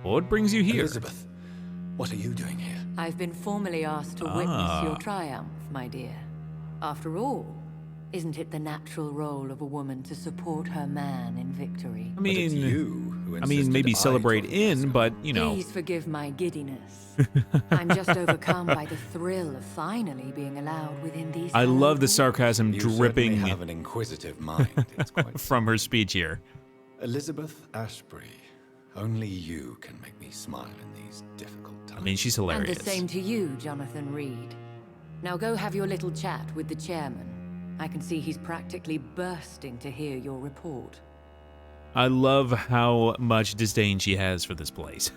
What brings you here? Elizabeth, what are you doing here? I've been formally asked to witness your triumph, my dear. After all, isn't it the natural role of a woman to support her man in victory? I mean, But it's you who insisted maybe I celebrate join in, Escalon. but, you know. Please forgive my giddiness. I'm just overcome by the thrill of finally being allowed within these I love the hallowed sarcasm You dripping certainly have an inquisitive mind. It's quite from her speech here. Elizabeth Ashbury, only you can make me smile in these difficult times. I mean, she's And hilarious. the same to you, Jonathan Reed. Now go have your little chat with the chairman. I can see he's practically bursting to hear your report. I love how much disdain she has for this place.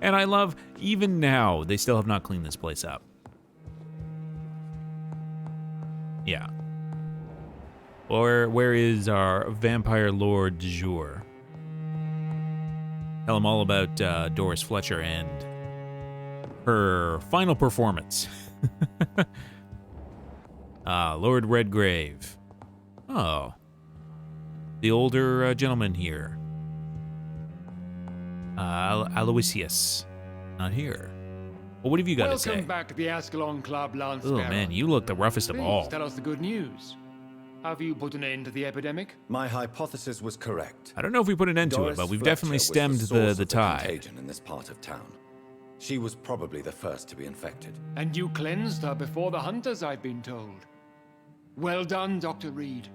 And I love, even now, they still have not cleaned this place up. Yeah. Or where is our vampire lord du jour? Tell him all about Doris Fletcher and her final performance. Lord Redgrave. Oh. The older gentleman here. Aloysius. Not here. Well, what have you got to say? Welcome back to the Ascalon Club, Lance Oh Sparrow. man, you look the roughest of Please all. tell us the good news. Have you put an end to the epidemic? My hypothesis was correct. I don't know if we put an end to it, Doris but we've Fletcher definitely was stemmed source the of tide. contagion in this part of town. She was probably the first to be infected. And you cleansed her before the hunters, I've been told. Well done, Dr. Reed.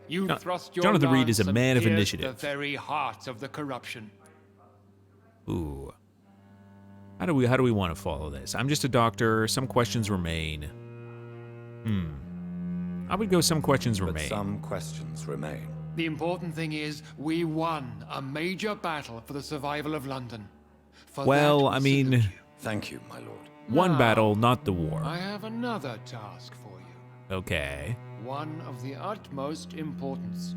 You thrust your Jonathan Reed is a lance and man of pierced initiative. the very heart of the corruption. Ooh. How do we want to follow this? I'm just a doctor. Some questions remain. I would go some questions But remain. some questions remain. The important thing is, we won a major battle for the survival of London. For Well, that, we I mean, salute you. Thank you, my lord. one Now, battle, not the war. I have another task for you. Okay. One of the utmost importance.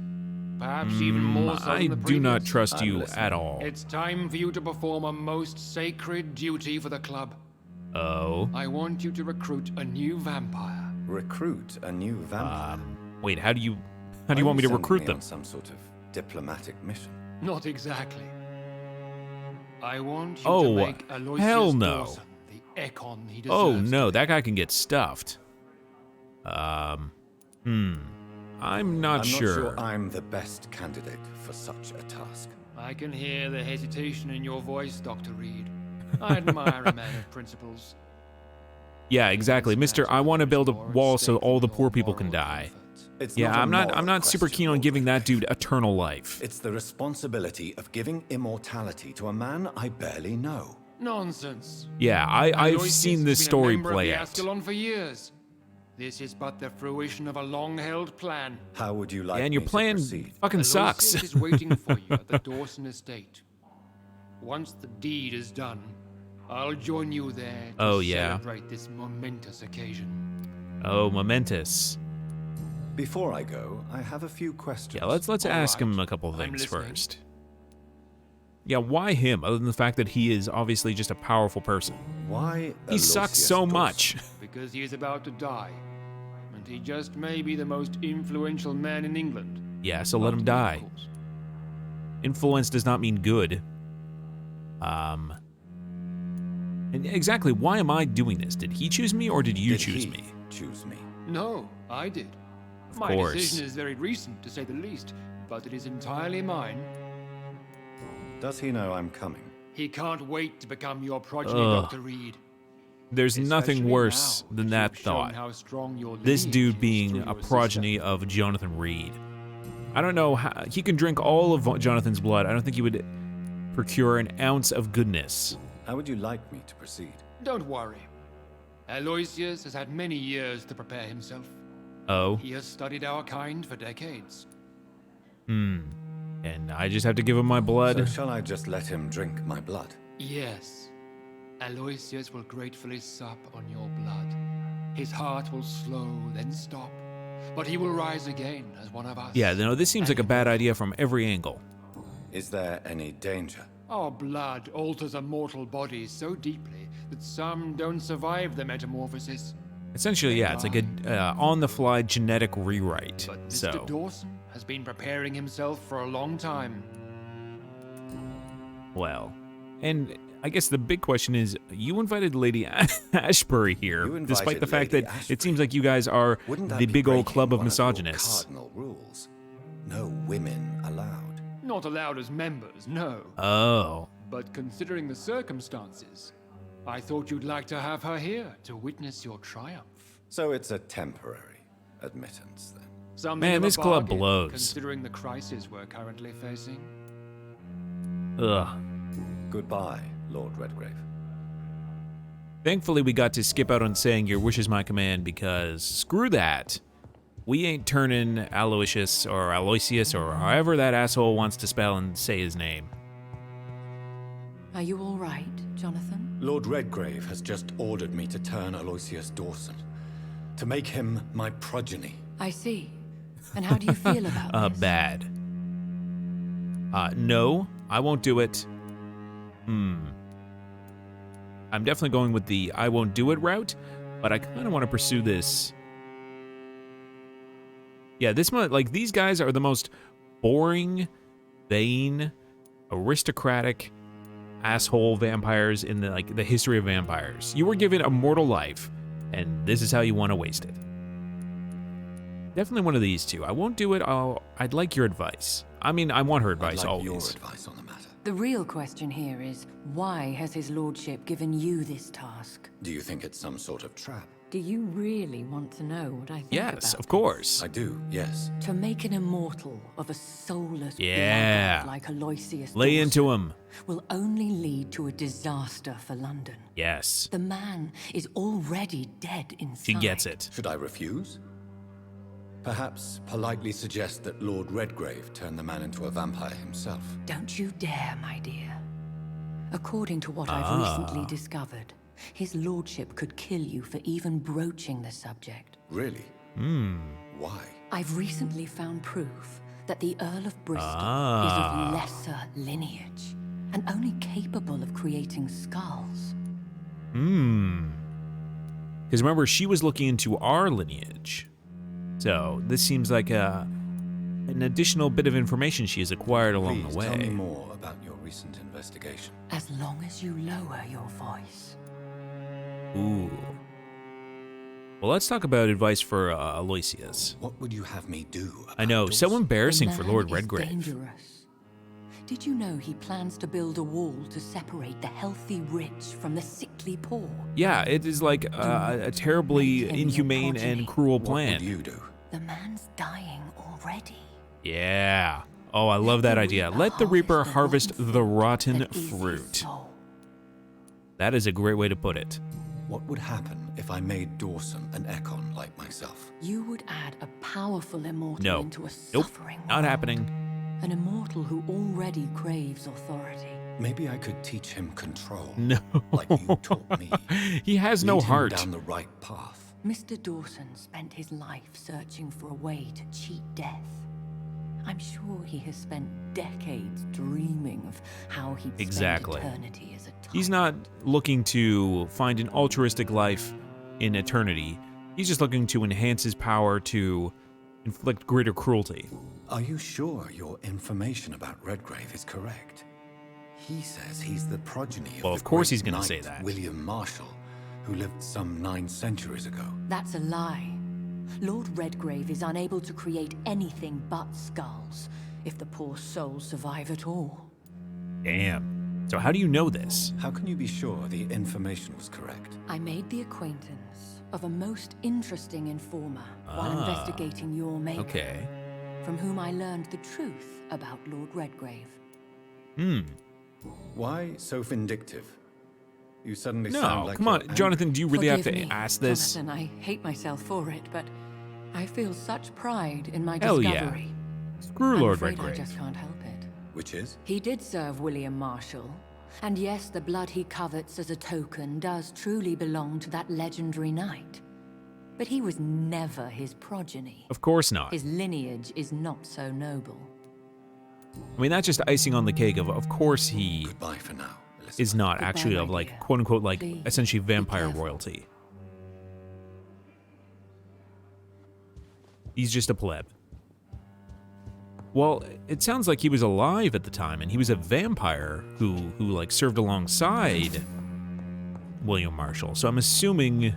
Perhaps even more so I than the do not previous. trust I'm you listening. at all. It's time for you to perform a most sacred duty for the club. Oh. I want you to recruit a new vampire. Recruit a new vampire. Wait, how do you Are want me to sending recruit them? on some sort of diplomatic mission? Not exactly. I want you Oh, to make Aloysius hell no. Dawson the econ he deserves. Oh no, to that guy can get stuffed. I'm not sure. I'm the best candidate for such a task. be. I can hear the hesitation in your voice, Dr. Reed. I admire a man of principles. Yeah, exactly, Mister. I want to build a More at wall so stake all the than poor your people can moral die. comfort. It's Yeah, not a I'm not moral super keen on question, giving that Lord dude eternal life. It's the responsibility of giving immortality to a man I barely know. Nonsense. Yeah, I've Aloysius seen has this been a story member of play the out. Ascalon for years. This is but the fruition of a long-held plan. How would you like And your me to plan proceed? fucking sucks. Aloysius is waiting for you at the Dawson estate. Once the deed is done, I'll join you there to Oh, yeah. celebrate this momentous occasion. Oh, momentous. Before I go, I have a few questions. Yeah, let's All ask right. him a couple I'm things listening. first. Yeah, why him? Other than the fact that he is obviously just a powerful person. Why He sucks Aloysius so Dawson? much. Because he is about to die. And he just may be the most influential man in England. Yeah, so let Not him me, of die. course. Influence does not mean good. And exactly, why am I doing this? Did he choose me or did you Did choose he me? choose me? No, I did. Of My course. decision is very recent, to say the least, but it is entirely mine. Does he know I'm coming? He can't wait to become your progeny, Ugh. Dr. Reed. There's nothing Especially worse now than that that you've shown thought. how strong your This lineage dude is being through a your progeny sister. of Jonathan Reed. I don't know how he can drink all of Jonathan's blood. I don't think he would procure an ounce of goodness. How would you like me to proceed? Don't worry. Aloysius has had many years to prepare himself. Oh, He has studied our kind for decades. and I just have to give him my So blood. shall I just let him drink my blood? Yes. Aloysius will gratefully sup on your blood. His heart will slow, then stop. But he will rise again as one of us. Yeah, no, this seems like a bad idea from every angle. Is there any danger? Our blood alters a mortal body so deeply that some don't survive the metamorphosis. Essentially, yeah, it's like a on-the-fly genetic rewrite. But Mr. So, Dawson has been preparing himself for a long time. well, And I guess the big question is, you invited Lady Ashbury here, You despite the invited fact Lady that it seems like you guys are Wouldn't that the be big old breaking club of one your misogynists. cardinal rules? No women allowed. Not allowed as members, no. Oh. But considering the circumstances, I thought you'd like to have her here to witness your triumph. So it's a temporary admittance then. Something Man, of a this club bargain, blows. Considering the crisis we're currently facing. Ugh. Goodbye, Lord Redgrave. Thankfully, we got to skip out on saying your wish is my command because screw that. We ain't turning Aloysius or however that asshole wants to spell and say his name. Are you all right, Jonathan? Lord Redgrave has just ordered me to turn Aloysius Dawson, to make him my progeny. I see. And how do you feel about this? Bad. No, I won't do it. I'm definitely going with the I won't do it route, but I kind of want to pursue this. Yeah, these guys are the most boring, vain, aristocratic, asshole vampires in the history of vampires. You were given a mortal life, and this is how you want to waste it. Definitely one of these two. I won't do it. I'd like your advice. I mean, I want her advice I'd like always. your advice on the matter. The real question here is, why has his lordship given you this task? Do you think it's some sort of trap? Do you really want to know what I think Yes, about of course. I do, yes. To make an immortal of a soulless Yeah. blackguard like Aloysius Lay Dawson into him. will only lead to a disaster for London. Yes. The man is already dead inside. She gets it. Should I refuse? Perhaps politely suggest that Lord Redgrave turn the man into a vampire himself. Don't you dare, my dear. According to what I've recently discovered, his lordship could kill you for even broaching the subject. Really? Why? I've recently found proof that the Earl of Bristol is of lesser lineage and only capable of creating skulls. Because remember, she was looking into our lineage. So this seems like an additional bit of information she has acquired along Please the way. tell me more about your recent investigation. As long as you lower your voice. Ooh. Well, let's talk about advice for Aloysius. What would you have me do about I know, so Dawson? embarrassing The for man Lord is Redgrave. dangerous. Did you know he plans to build a wall to separate the healthy rich from the sickly poor? Yeah, it is like a terribly make him your inhumane progeny. and cruel What plan. would you do? The man's dying already. Yeah. Oh, I love that idea. Let the Reaper harvest the rotten fruit. That is a great way to put it. What would happen if I made Dawson an Ekon like myself? You would add a powerful immortal No. into a Nope. suffering Not world. happening. An immortal who already craves authority. Maybe I could teach him control. No. Like you taught me. He has no Lead him heart. down the right path. Mr. Dawson spent his life searching for a way to cheat death. I'm sure he has spent decades dreaming of how he'd Exactly. spend eternity as a tyrant. He's not looking to find an altruistic life in eternity. He's just looking to enhance his power to inflict greater cruelty. Are you sure your information about Redgrave is correct? He says he's the progeny of Well, the of course great he's gonna knight say that. William Marshall, who lived some 9 centuries ago. That's a lie. Lord Redgrave is unable to create anything but skulls, if the poor souls survive at all. Damn. So how do you know this? How can you be sure the information was correct? I made the acquaintance of a most interesting informer while investigating your maker, Okay. from whom I learned the truth about Lord Redgrave. Why so vindictive? You suddenly No, sound like come you're on. angry. Jonathan, do you really have Forgive to me, ask this? Jonathan, I hate myself for it, but I feel such pride in my Hell yeah. discovery. Screw I'm Lord afraid Redgrave. I just can't help it. Which is? He did serve William Marshall, and yes, the blood he covets as a token does truly belong to that legendary knight. But he was never his progeny. Of course not. His lineage is not so noble. I mean, that's just icing on the cake of course he Goodbye for now, Elizabeth. is not Goodbye, actually my of like dear. quote unquote like Please, essentially be vampire careful. royalty. He's just a pleb. Well, it sounds like he was alive at the time, and he was a vampire who like served alongside William Marshall. So I'm assuming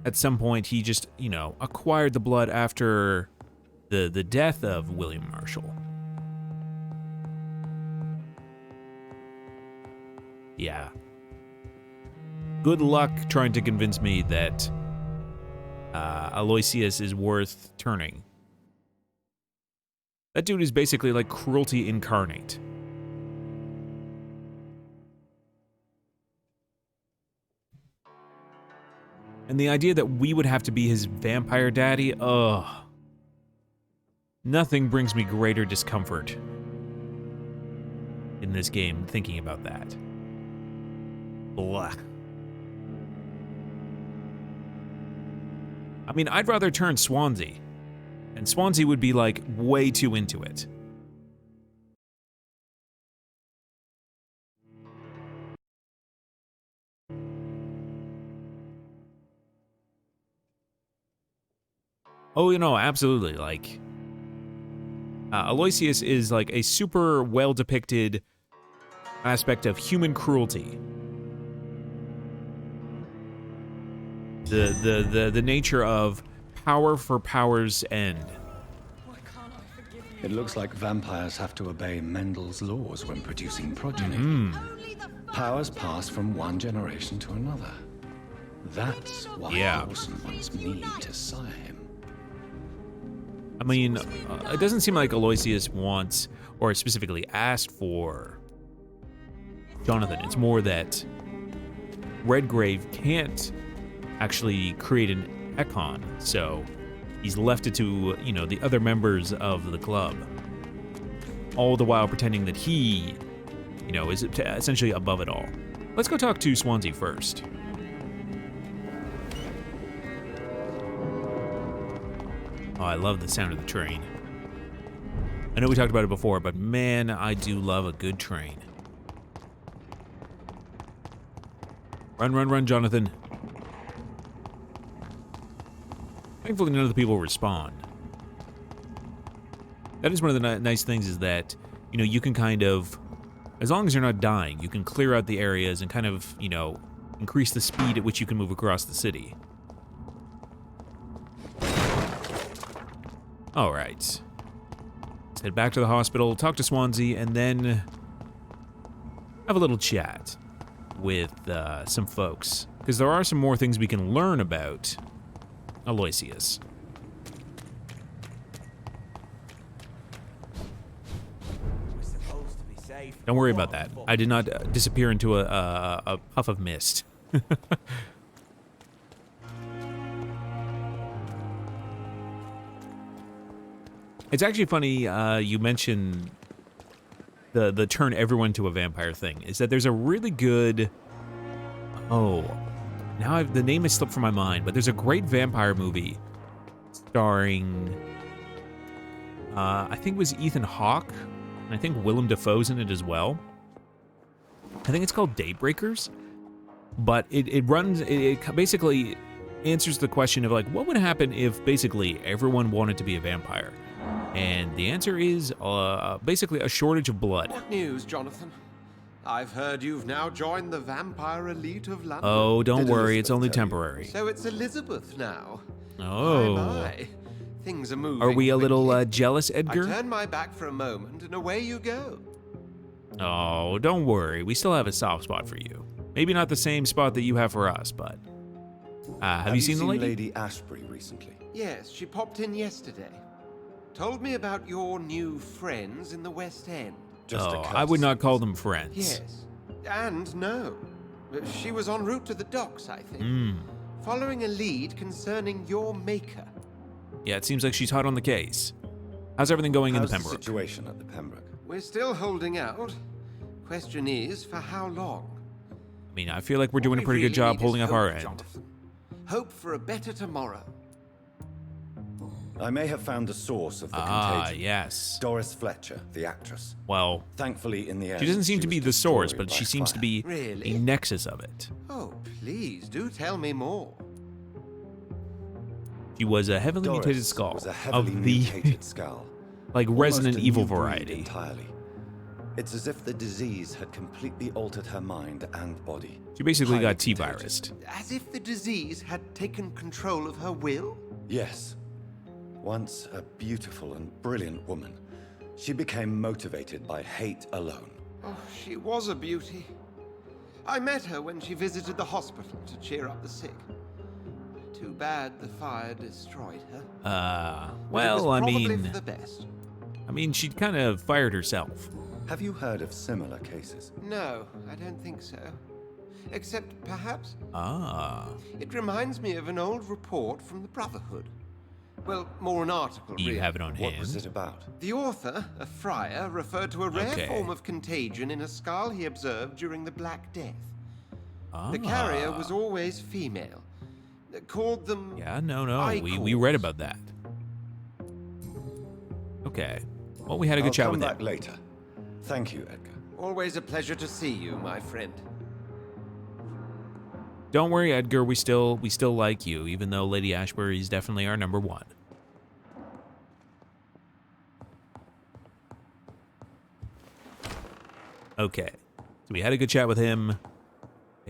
at some point he just, you know, acquired the blood after the death of William Marshall. Yeah. Good luck trying to convince me that Aloysius is worth turning. That dude is basically like cruelty incarnate. And the idea that we would have to be his vampire daddy, ugh. Nothing brings me greater discomfort in this game thinking about that. Blah. I mean, I'd rather turn Swansea. And Swansea would be, like, way too into it. Oh, you know, absolutely. Like, Aloysius is, like, a super well-depicted aspect of human cruelty. The nature of power for power's end. It looks like vampires have to obey Mendel's laws when producing progeny. Powers pass from one generation to another. That's why Orson wants me to sire him. I mean, it doesn't seem like Aloysius wants, or specifically asked for, Jonathan. It's more that Redgrave can't actually create an Ekon, so he's left it to, you know, the other members of the club. All the while pretending that he, you know, is essentially above it all. Let's go talk to Swansea first. Oh, I love the sound of the train. I know we talked about it before, but man, I do love a good train. Run, run, run, Jonathan. Thankfully, none of the people respond. That is one of the nice things, is that, you know, you can kind of, as long as you're not dying, you can clear out the areas and kind of, you know, increase the speed at which you can move across the city. All right. Let's head back to the hospital, talk to Swansea, and then have a little chat with some folks. Because there are some more things we can learn about Aloysius. Don't worry about that. I did not disappear into a puff of mist. It's actually funny you mentioned the turn everyone to a vampire thing. Is that there's a really good... Oh, now the name has slipped from my mind, but there's a great vampire movie starring... I think it was Ethan Hawke, and I think Willem Dafoe's in it as well. I think it's called Daybreakers, but it basically answers the question of, like, what would happen if basically everyone wanted to be a vampire? And the answer is basically a shortage of blood. What news, Jonathan? I've heard you've now joined the vampire elite of London. Oh, don't worry, it's only temporary. So it's Elizabeth now. Oh. My. Things are moving. Are we a little quickly. jealous, I Edgar? turn my back for a moment, and away you go. Oh, don't worry, we still have a soft spot for you. Maybe not the same spot that you have for us, but... have you seen the lady? Lady Ashbury recently? Yes, she popped in yesterday. Told me about your new friends in the West End. Just a I would not courtesy. call them friends. Yes. And no. She was en route to the docks, I think. Following a lead concerning your maker. Yeah, it seems like she's hot on the case. How's everything going in How's the the Pembroke? situation at the Pembroke? We're still holding out. Question is, for how long? I mean, I feel like we're doing a What we pretty good really job need holding is up our hope, end. Jonathan. Hope for a better tomorrow. I may have found the source of the Ah, contagion. yes. Doris Fletcher, the actress. Well, Thankfully, in the end, she doesn't seem to was be the source, destroyed but by she seems to fire. be Really? a nexus of it. Oh, please, do tell me more. She was a heavily Doris mutated skull was a heavily of the... mutated skull. Like Almost Resident a Evil new breed variety. entirely. It's as if the disease had completely altered her mind and body. She basically Highly got T-virused. As if the disease had taken control of her will? Yes. Once a beautiful and brilliant woman, she became motivated by hate alone. Oh, she was a beauty. I met her when she visited the hospital to cheer up the sick. Too bad the fire destroyed her. But it Well, was I probably mean, for the best. she'd kind of fired herself. Have you heard of similar cases? No, I don't think so. Except perhaps Ah. it reminds me of an old report from the Brotherhood. Well, more an article, Do you really. have it on What hand? was it about? The author, a friar, referred to a rare Okay. form of contagion in a skull he observed during the Black Death. Ah. The carrier was always female. Called them... Yeah, no. We icons. read about that. Okay. Well, we had a good chat I'll with come him. back later. Thank you, Edgar. Always a pleasure to see you, my friend. Don't worry, Edgar. We still like you, even though Lady Ashbury is definitely our number one. Okay. So we had a good chat with him.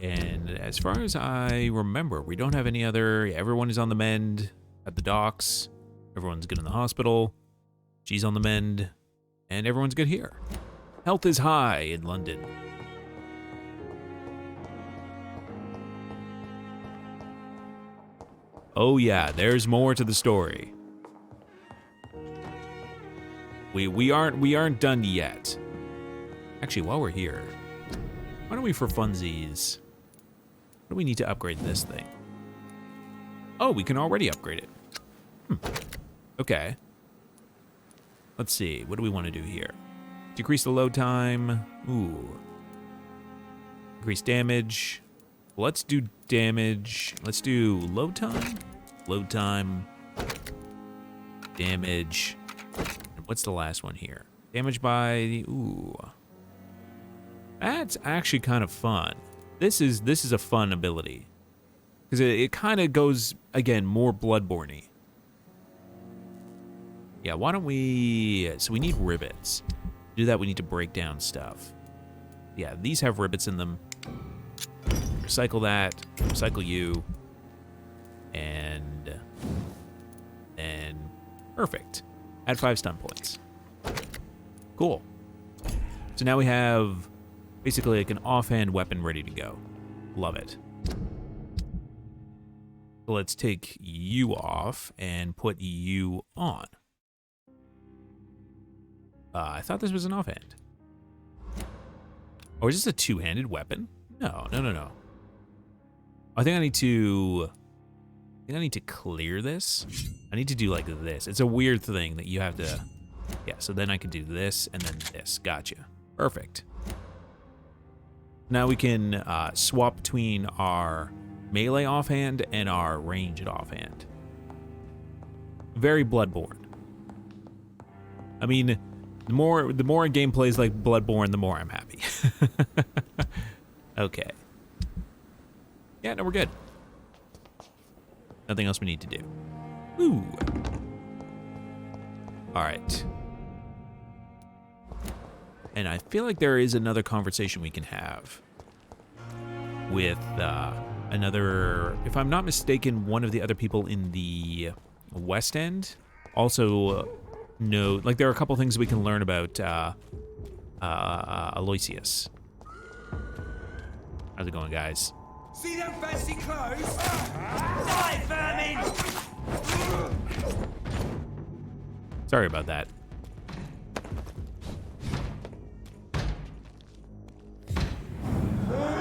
And as far as I remember, we don't have any other... Everyone is on the mend at the docks. Everyone's good in the hospital. She's on the mend. And everyone's good here. Health is high in London. Oh yeah, there's more to the story. We aren't done yet. Actually, while we're here, why don't we, for funsies, what do we need to upgrade this thing? Oh, we can already upgrade it. Okay. Let's see, what do we want to do here? Decrease the load time. Ooh. Increase damage. Let's do damage. Let's do load time. Load time. Damage. And what's the last one here? Damage by... Ooh. That's actually kind of fun. This is a fun ability. Because it kind of goes, again, more Bloodborne-y. Yeah, why don't we... So we need rivets. To do that, we need to break down stuff. Yeah, these have rivets in them. Recycle that. Recycle you. And then... Perfect. Add 5 stun points. Cool. So now we have basically like an offhand weapon ready to go. Love it. So let's take you off and put you on. I thought this was an offhand. Or is this a two-handed weapon? No. I think I need to clear this. I need to do like this. It's a weird thing that you have to... Yeah, so then I could do this and then this. Gotcha. Perfect. Now we can swap between our melee offhand and our ranged offhand. Very Bloodborne. I mean, the more a game plays like Bloodborne, the more I'm happy. Okay. Yeah, no, we're good. Nothing else we need to do. Woo. All right. And I feel like there is another conversation we can have with another, if I'm not mistaken, one of the other people in the West End. Also, know, like, there are a couple things we can learn about Aloysius. How's it going, guys? See them fancy clothes? Die, vermin! Sorry about that.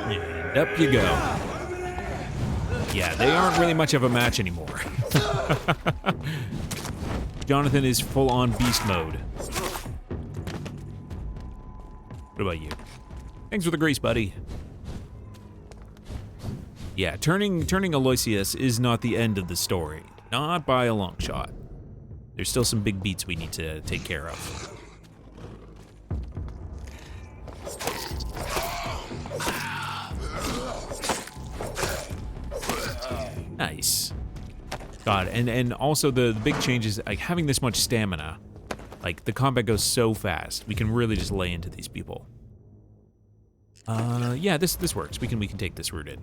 And up you go. Yeah, they aren't really much of a match anymore. Jonathan is full-on beast mode. What about you? Thanks for the grease, buddy. Yeah, turning Aloysius is not the end of the story. Not by a long shot. There's still some big beats we need to take care of. Nice. God, and also the big change is like having this much stamina Like, the combat goes so fast. We can really just lay into these people. Yeah, this works. We can take this route in.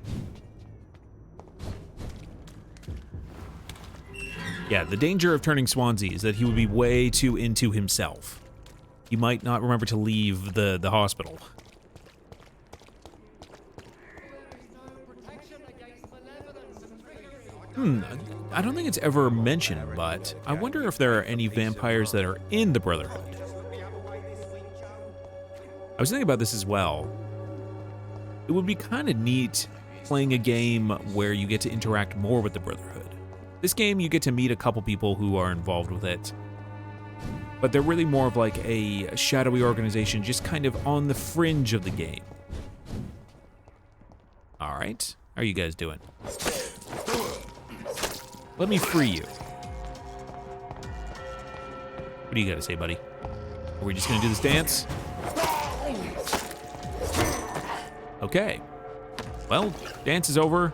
Yeah, the danger of turning Swansea is that he would be way too into himself. He might not remember to leave the hospital. I don't think it's ever mentioned, but I wonder if there are any vampires that are in the Brotherhood. I was thinking about this as well. It would be kind of neat playing a game where you get to interact more with the Brotherhood. This game, you get to meet a couple people who are involved with it, but they're really more of like a shadowy organization, just kind of on the fringe of the game. All right, how are you guys doing? Let me free you. What do you got to say, buddy? Are we just gonna do this dance? Okay. Well, dance is over.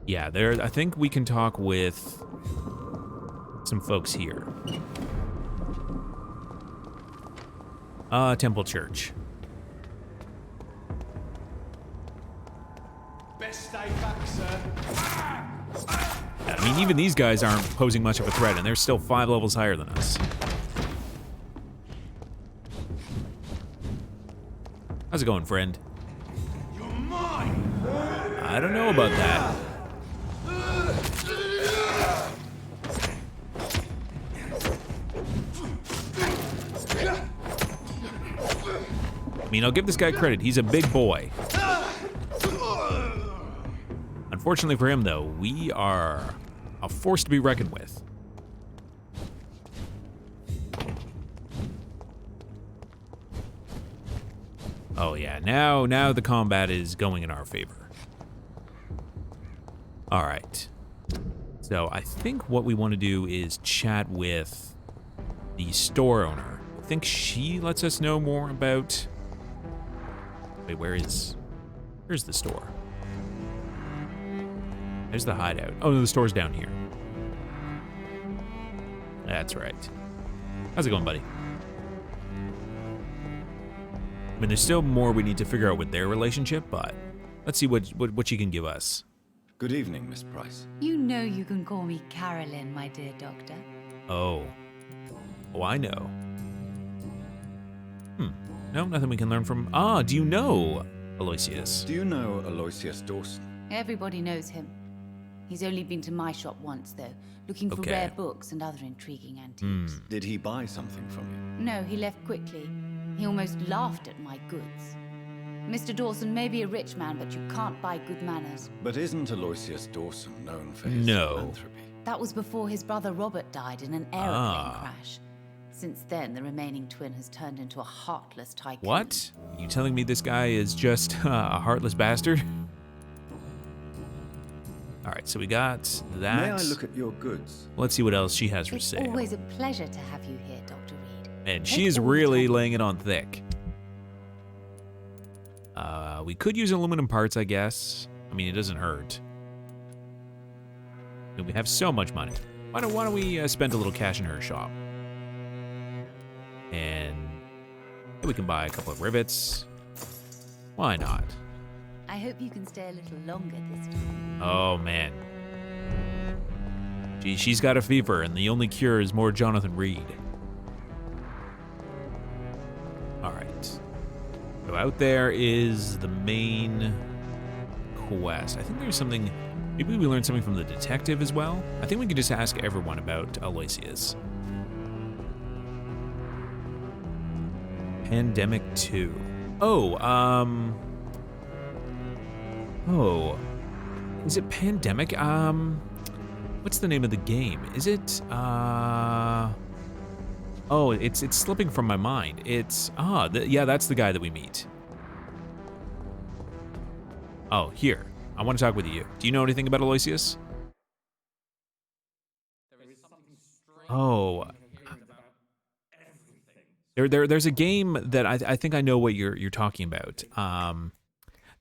Yeah, I think we can talk with some folks here. Temple Church. Best stay back, sir. I mean, even these guys aren't posing much of a threat, and they're still 5 levels higher than us. How's it going, friend? You're mine. I don't know about that. I mean, I'll give this guy credit. He's a big boy. Unfortunately for him, though, we are a force to be reckoned with. Oh yeah, now the combat is going in our favor. All right. So I think what we want to do is chat with the store owner. I think she lets us know more about... Wait, where's the store? There's the hideout. Oh, no, the store's down here. That's right. How's it going, buddy? I mean, there's still more we need to figure out with their relationship, but let's see what you can give us. Good evening, Miss Price. You know you can call me Carolyn, my dear doctor. Oh, I know. No, nothing we can learn from... Ah, do you know Aloysius? Do you know Aloysius Dawson? Everybody knows him. He's only been to my shop once, though, looking for rare books and other intriguing antiques. Did he buy something from you? No, he left quickly. He almost laughed at my goods. Mr. Dawson may be a rich man, but you can't buy good manners. But isn't Aloysius Dawson known for his No. philanthropy? That was before his brother Robert died in an aeroplane crash. Since then, the remaining twin has turned into a heartless tycoon. What? Are you telling me this guy is just a heartless bastard? All right, so we got that. May I look at your goods? Let's see what else she has for It's sale. always a pleasure to have you here, Dr. Reed. And Take she's all the really time. laying it on thick. We could use aluminum parts, I guess. I mean, it doesn't hurt. And we have so much money. Why don't we spend a little cash in her shop? And we can buy a couple of rivets. Why not? I hope you can stay a little longer this time. Oh, man. She's got a fever, and the only cure is more Jonathan Reed. All right. So out there is the main quest. I think there's something... Maybe we learned something from the detective as well. I think we could just ask everyone about Aloysius. Pandemic 2. Oh, is it Pandemic? What's the name of the game? Is it, oh, it's slipping from my mind. It's, yeah, that's the guy that we meet. Oh, here. I want to talk with you. Do you know anything about Aloysius? Oh. There's a game that I think I know what you're talking about.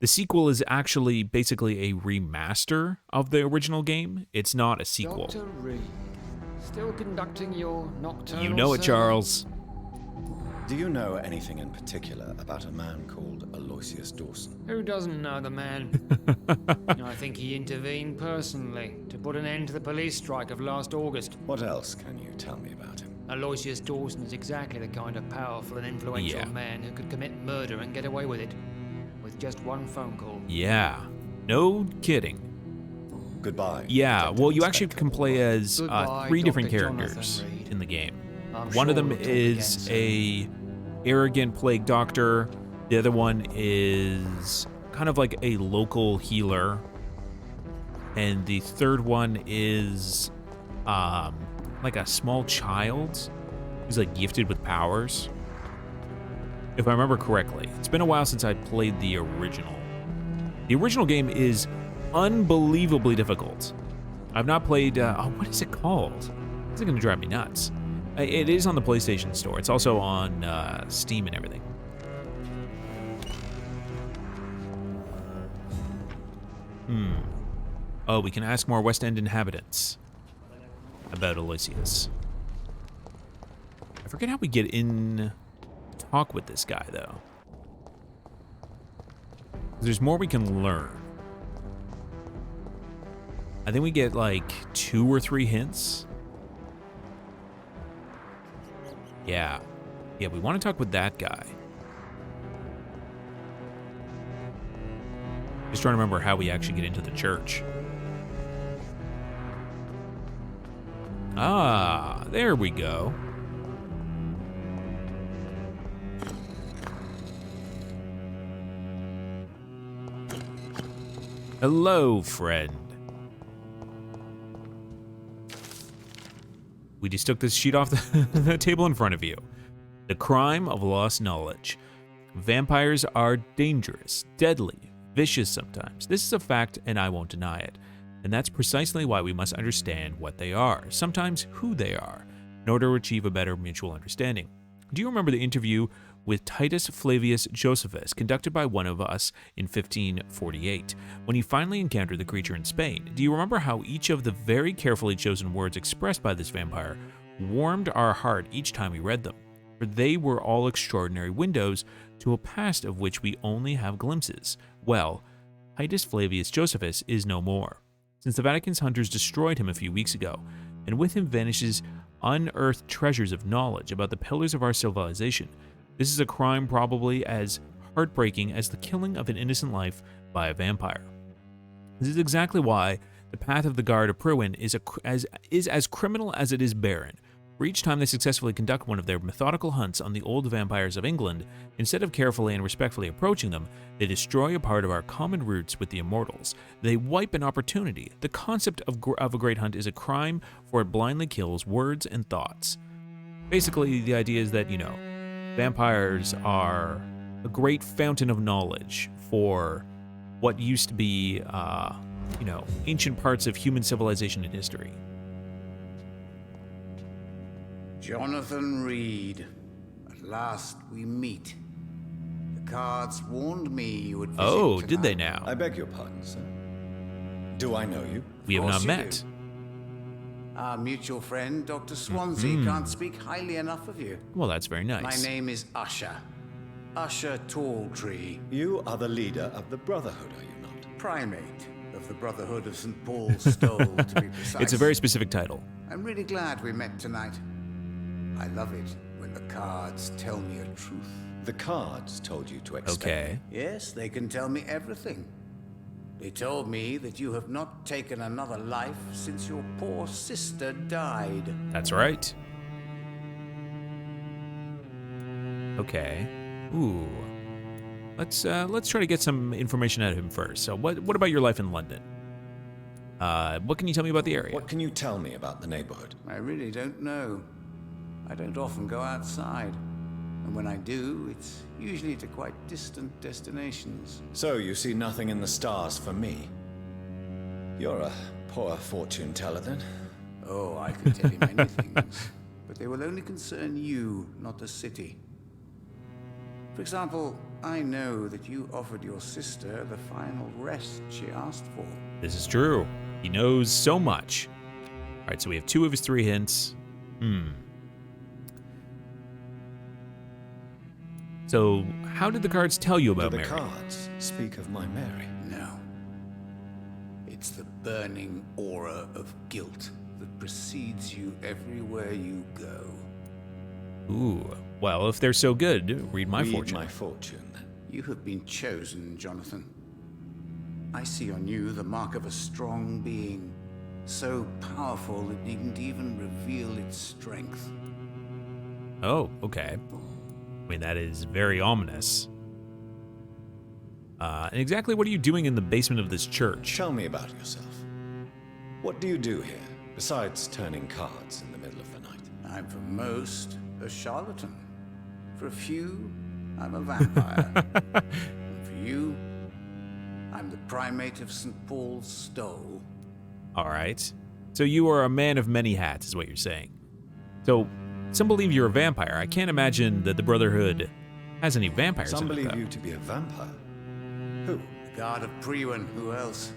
The sequel is actually basically a remaster of the original game. It's not a sequel. Dr. Reed, Still conducting your nocturnal You know it, service? Charles. Do you know anything in particular about a man called Aloysius Dawson? Who doesn't know the man? I think he intervened personally to put an end to the police strike of last August. What else can you tell me about him? Aloysius Dawson is exactly the kind of powerful and influential Yeah. man who could commit murder and get away with it. With just one phone call. Yeah. No kidding. Goodbye. Yeah, Detective well, you actually Inspector. can play as Goodbye, 3 different Dr. characters Jonathan Reed. in the game. I'm One of sure them we'll talk is again a arrogant plague doctor. The other one is kind of like a local healer. And the third one is like a small child who's like gifted with powers. If I remember correctly. It's been a while since I played the original. The original game is unbelievably difficult. I've not played, what is it called? This is gonna drive me nuts. It is on the PlayStation Store. It's also on Steam and everything. Oh, we can ask more West End inhabitants about Aloysius. I forget how we get in talk with this guy, though. There's more we can learn. I think we get like 2 or 3 hints. Yeah. Yeah, we want to talk with that guy. Just trying to remember how we actually get into the church. Ah, there we go. Hello, friend. We just took this sheet off the table in front of you. The crime of lost knowledge. Vampires are dangerous, deadly, vicious sometimes. This is a fact, and I won't deny it. And that's precisely why we must understand what they are, sometimes who they are, in order to achieve a better mutual understanding. Do you remember the interview with Titus Flavius Josephus, conducted by one of us in 1548, when he finally encountered the creature in Spain? Do you remember how each of the very carefully chosen words expressed by this vampire warmed our heart each time we read them? For they were all extraordinary windows to a past of which we only have glimpses. Well, Titus Flavius Josephus is no more, since the Vatican's hunters destroyed him a few weeks ago, and with him vanishes unearthed treasures of knowledge about the pillars of our civilization. This is a crime probably as heartbreaking as the killing of an innocent life by a vampire. This is exactly why the path of the Guard of Pruin is as criminal as it is barren. For each time they successfully conduct one of their methodical hunts on the old vampires of England, instead of carefully and respectfully approaching them, they destroy a part of our common roots with the immortals. They wipe an opportunity. The concept of a great hunt is a crime, for it blindly kills words and thoughts. Basically, the idea is that, vampires are a great fountain of knowledge for what used to be, ancient parts of human civilization and history. Jonathan Reed. At last we meet. The cards warned me you would visit Oh, did tonight. they now? I beg your pardon, sir. Do I know you? We have Of not course you met. do. Our mutual friend, Dr. Swansea, can't speak highly enough of you. Well, that's very My nice. name is Usher. Usher Talltree, You are the leader of the Brotherhood, are you not? primate of the Brotherhood of St. Paul's Stole, to be precise. It's a very specific title. I'm really glad we met tonight. I love it when the cards tell me a truth. The cards told you to expect Okay. me. Yes, they can tell me everything. They told me that you have not taken another life since your poor sister died. That's right. Okay. Ooh. Let's try to get some information out of him first. So what about your life in London? What can you tell me about the area? What can you tell me about the neighborhood? I really don't know. I don't often go outside. And when I do, it's usually to quite distant destinations. So you see nothing in the stars for me? You're a poor fortune teller, then. Oh, I could tell you many things, but they will only concern you, not the city. For example, I know that you offered your sister the final rest she asked for. This is true. He knows so much. All right, so we have 2 of his 3 hints. So, how did the cards tell you about Do the Mary? cards speak of my Mary? No. It's the burning aura of guilt that precedes you everywhere you go. Ooh, well, if they're so good, read my Read fortune. my fortune, then. You have been chosen, Jonathan. I see on you the mark of a strong being, so powerful it needn't even reveal its strength. Oh, okay. I mean, that is very ominous. And exactly what are you doing in the basement of this church? Tell me about yourself. What do you do here, besides turning cards in the middle of the night? I'm for most a charlatan. For a few, I'm a vampire. And for you, I'm the primate of St. Paul's Stole. All right. So you are a man of many hats, is what you're saying. So, some believe you're a vampire. I can't imagine that the Brotherhood has any vampires Some in it, believe though. you to be a vampire. Who? The guard of Priwen, who else?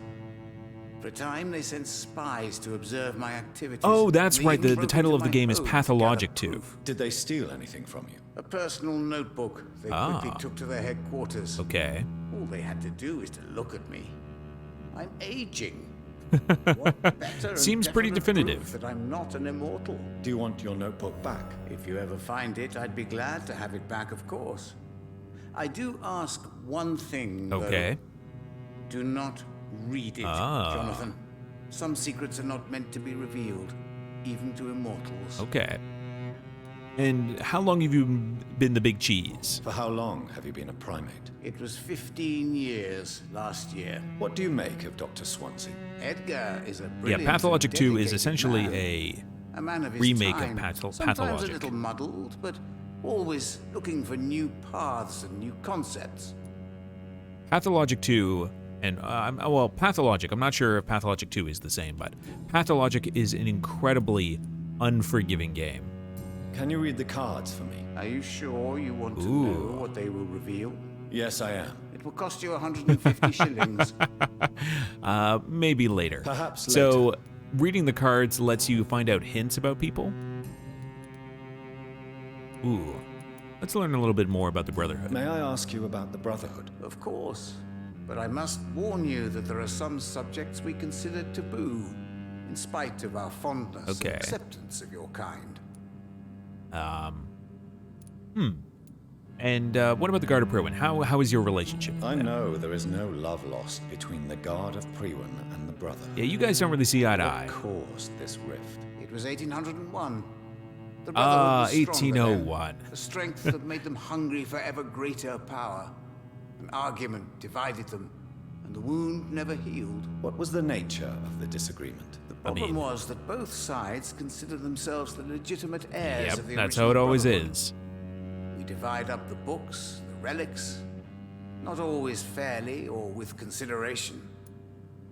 For a time, they sent spies to observe my activities. Oh, that's They right. even The broke title into of the my game is home to Pathologic gather 2. proof. Did they steal anything from you? A personal notebook they quickly took to their headquarters. Okay. All they had to do is to look at me. I'm aging. What better and Seems pretty definite definitive. proof that I'm not an immortal. Do you want your notebook back? If you ever find it, I'd be glad to have it back, of course. I do ask one thing, though. Okay. Do not read it, Jonathan. Some secrets are not meant to be revealed, even to immortals. Okay. And how long have you been the big cheese? For how long have you been a primate? It was 15 years last year. What do you make of Dr. Swansea? Edgar is a Yeah, brilliant Pathologic and 2 is dedicated essentially man. a A man of his remake of time. Pathologic. Sometimes a little muddled, but always looking for new paths and new concepts. Pathologic 2, and well, Pathologic, I'm not sure if Pathologic 2 is the same, but Pathologic is an incredibly unforgiving game. Can you read the cards for me? Are you sure you want to Ooh. know what they will reveal? Yes, I am. It will cost you 150 shillings. Maybe later. Perhaps So, later. reading the cards lets you find out hints about people? Ooh. Let's learn a little bit more about the Brotherhood. May I ask you about the Brotherhood? Of course. But I must warn you that there are some subjects we consider taboo, in spite of our fondness Okay. and acceptance of your kind. And what about the Guard of Priwen? How is your relationship with I them? know there is no love lost between the Guard of Priwen and the Brotherhood. Yeah, you guys don't really see eye to eye. What caused this rift? It was 1801. The Brotherhood was stronger 1801. then. A strength that made them hungry for ever greater power. An argument divided them, and the wound never healed. What was the nature of the disagreement? The problem was that both sides considered themselves the legitimate heirs Yep, of the that's original how it always Brotherhood. is. We divide up the books, the relics, not always fairly or with consideration.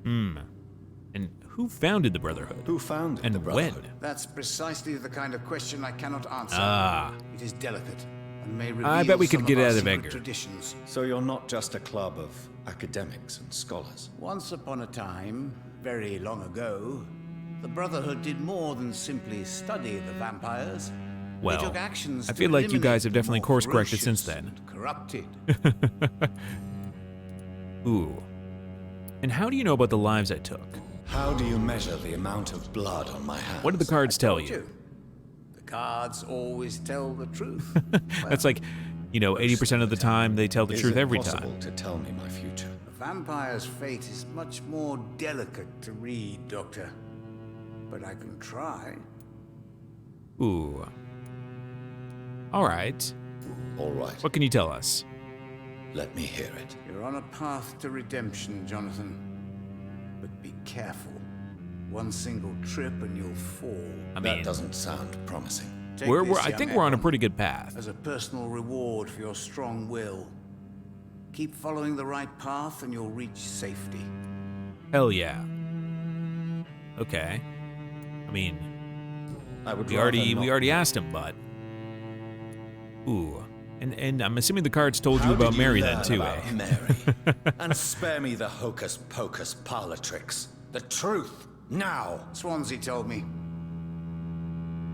And who founded the Brotherhood? Who founded And the Brotherhood? when? That's precisely the kind of question I cannot answer. Ah. It is delicate and may reveal I bet we could some get of it our out of secret Edgar. traditions. So you're not just a club of academics and scholars. Once upon a time, very long ago, the Brotherhood did more than simply study the vampires. Well, they took actions I to feel like you guys eliminate have the definitely more course-corrected ferocious since then. and corrupted. Ooh. And how do you know about the lives I took? How do you measure the amount of blood on my hands? What did the cards tell Told you? The cards always tell the truth. That's like, 80% of the time they tell the Is truth it every possible time. to tell me my future? A vampire's fate is much more delicate to read, Doctor. But I can try. Ooh. All right. All right, What can you tell us? let me hear it. You're on a path to redemption, Jonathan. But be careful. One single trip and you'll fall. I That mean, doesn't sound promising. Take we're this, I young think we're on a Edmund, pretty good path. as a personal reward for your strong will. Keep following the right path and you'll reach safety. Hell yeah. Okay. I mean, I would we rather already not. asked him, but ooh. And I'm assuming the cards told How you about did Mary learn then too, about eh? Mary? And spare me the hocus pocus parlor tricks. The truth now. Swansea told me.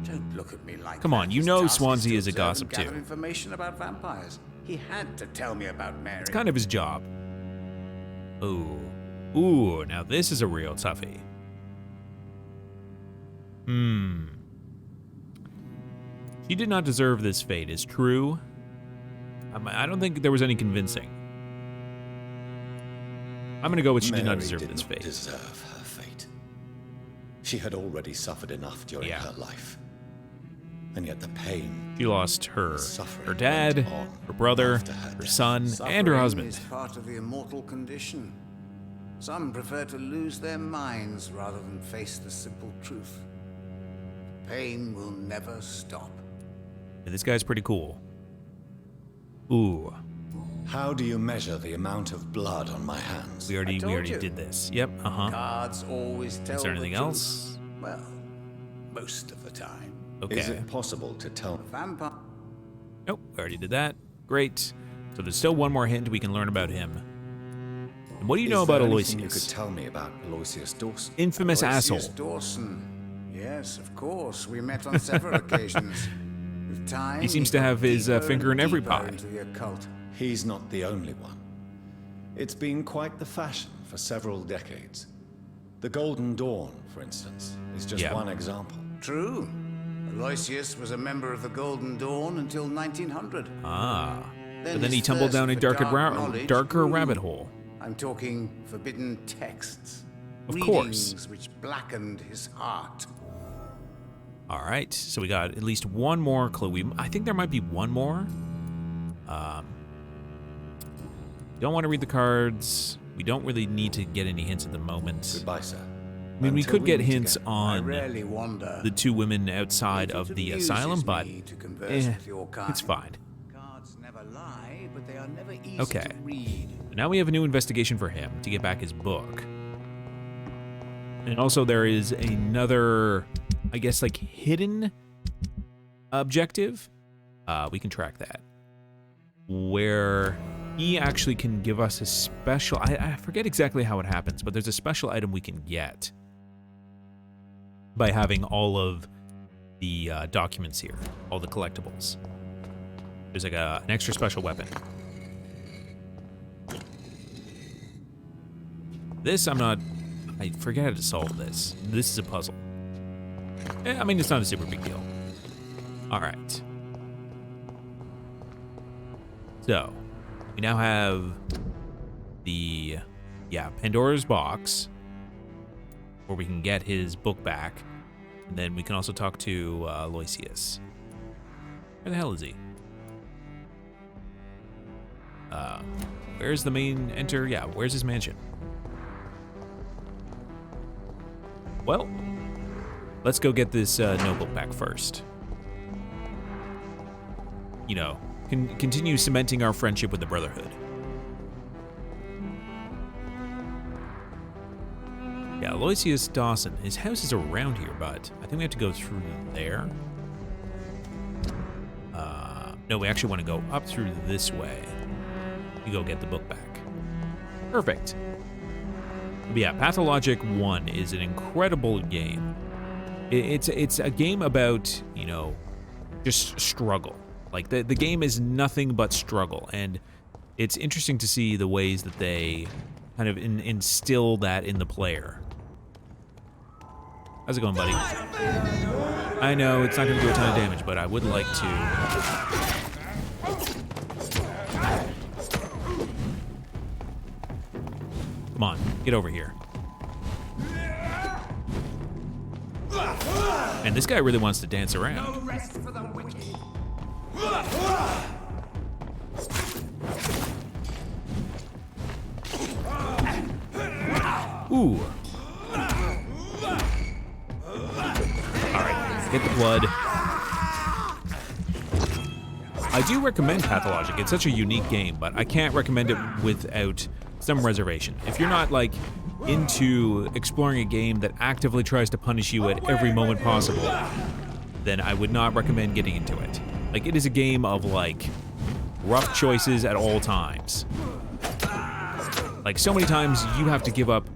Don't look at me like Come that. on, you His know task Swansea to is a observe gossip and gather too. information about vampires. He had to tell me about Mary. It's kind of his job. Ooh. Ooh, now this is a real toughie. She did not deserve this fate, is true. I don't think there was any convincing. I'm gonna go with she did not Mary deserve did this not fate. deserve her fate. She had already suffered enough during her life. And yet the pain, She lost her suffering dad, went on her brother, after her her death. son, and her Suffering husband. is part of the immortal condition. Some prefer to lose their minds rather than face the simple truth. Pain will never stop. And this guy's pretty cool. Ooh, How do you measure the amount of blood on my hands? we already told you. did this. Yep, uh-huh. Cards always tell Is there the anything truth. else? Well, most of the time. Okay. Is it possible to tell? Vampire. Nope, we already did that. Great. So there's still one more hint we can learn about him. And what do you know about anything Aloysius? you could tell me about Aloysius Dawson? Infamous Aloysius asshole. Dawson. Yes, of course. We met on several occasions. With time, He seems to got have his, deeper finger and in every deeper pie. into the occult. He's not the only one. It's been quite the fashion for several decades. The Golden Dawn, for instance, is just Yeah. one example. True. Aloysius was a member of the Golden Dawn until 1900. Ah. But then his he tumbled thirst down a for darker, dark knowledge darker grew. rabbit hole. I'm talking forbidden texts. Of course. Readings which blackened his heart. All right, so we got at least one more clue. I think there might be one more. Don't want to read the cards. We don't really need to get any hints at the moment. Goodbye, sir. I mean, we Until could get meet hints again. I on rarely wander. the two women outside of the asylum, but to converse with your kind. it's fine. Cards never lie, but they are never easy Okay. to read. Now we have a new investigation for him to get back his book. And also there is another, I guess, like hidden objective. We can track that. Where he actually can give us a special, I forget exactly how it happens, but there's a special item we can get by having all of the documents here, all the collectibles. There's like an extra special weapon. This, I forget how to solve this. This is a puzzle. I mean, it's not a super big deal. All right. So, we now have the, Pandora's box, where we can get his book back. And then we can also talk to Aloysius. Where the hell is he? Where's the main enter? Yeah, where's his mansion? Well, let's go get this notebook back first. You know, continue cementing our friendship with the Brotherhood. Yeah, Aloysius Dawson. His house is around here, but I think we have to go through there. No, we actually want to go up through this way. You go get the book back. Perfect. But yeah, Pathologic 1 is an incredible game. It's a game about, you know, just struggle. Like, the game is nothing but struggle, and it's interesting to see the ways that they kind of instill that in the player. How's it going, buddy? I know it's not going to do a ton of damage, but I would like to... Come on, get over here. And this guy really wants to dance around. Rest for the wicked. Ooh. Alright, get the blood. I do recommend Pathologic. It's such a unique game, but I can't recommend it without some reservation. If you're not, like, into exploring a game that actively tries to punish you at every moment possible, then I would not recommend getting into it. Like, it is a game of, like, rough choices at all times. Like, so many times you have to give up,